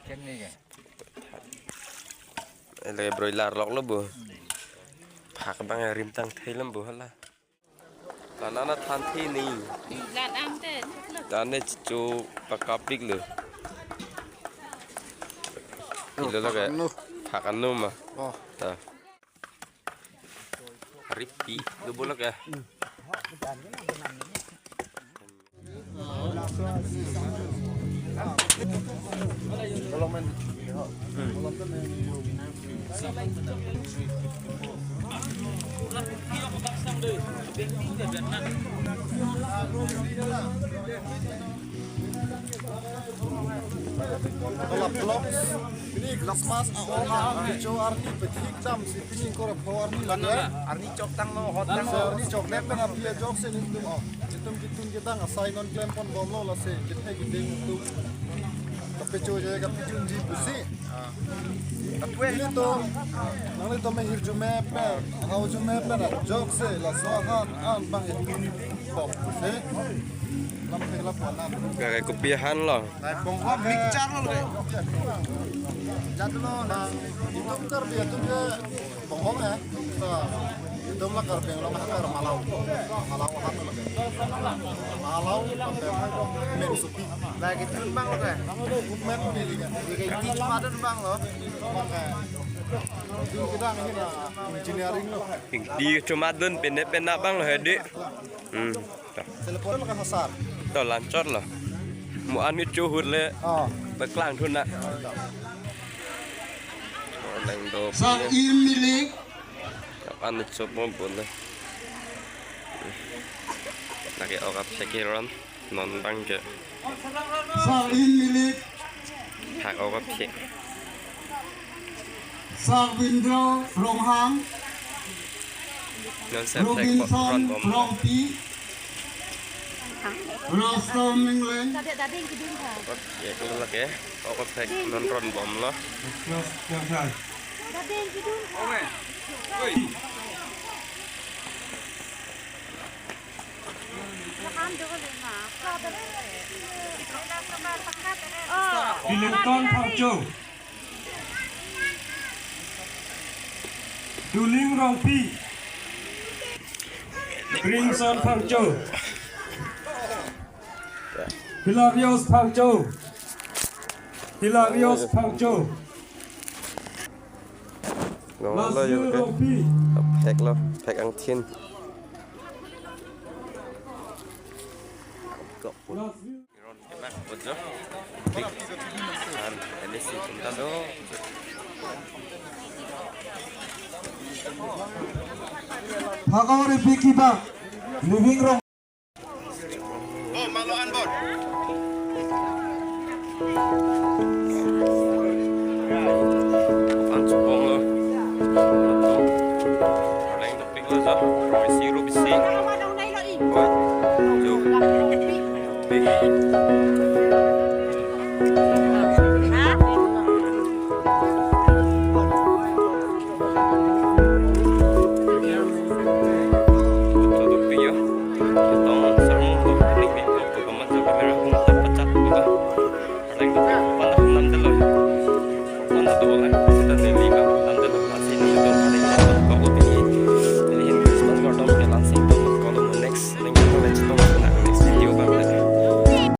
Lagi broiler lọc lo bu, phạc băng rim tăng thấy lắm bu hả? Là nó than thi nì, đàn này chú bạc cáp big lử, itu lo cái phạc ăn nôm mà, ta, ripi, lu boleh ke? Kalau blok ini gelas mas awal hijau arni betik dam si pini korep arni lagi arni cok tang mau hotel arni cok net kan api jok se itu oh itu kita ngasai non klaim pon bom lo se kita gede itu tapi coba jaga pijun di busi ini tuh nanti tuh menghir jume per hau jume per jok se la sohan an bang itu bom se Kayak kepiahan loh. Bongkok mixer loh jatuh loh nang itu kan dia tuh dia bongkok ya itu mah karpeng lo mah kar malau apa lagi malau men supi lagi tuh bang lo kan men pilih kan kayak ini cuma ada bang lo itu kita ini engineering lo Di cuma dun pena bang lo hedi. telepon makan besar Tuh lancor loh. Mau anu cuhur le. Berkelang tuh nak. Orang do. sang milik Kapan coba boleh. Lagi orang sekiran non bang ke. sang milik Hak orang cek. sang Windro from Hang Non saya cek front bom. Rostom England. Ya kalau lagi orang cek non front bom loh. Wellington Phang Châu, Duling Rong Pi, Greenson Phang Châu, Hilarious Phang Châu, Hilarious Phang Châu, Ngon lo Lazio ya Rong Pi, phek ang thiên. Lazio. Enak betul. Ini sih kita do. Pakawari Piki Bang. Living room. Oh, maluan bot. Ang subong lo. Orang yang tepik lo so. May sirup isi. Oh,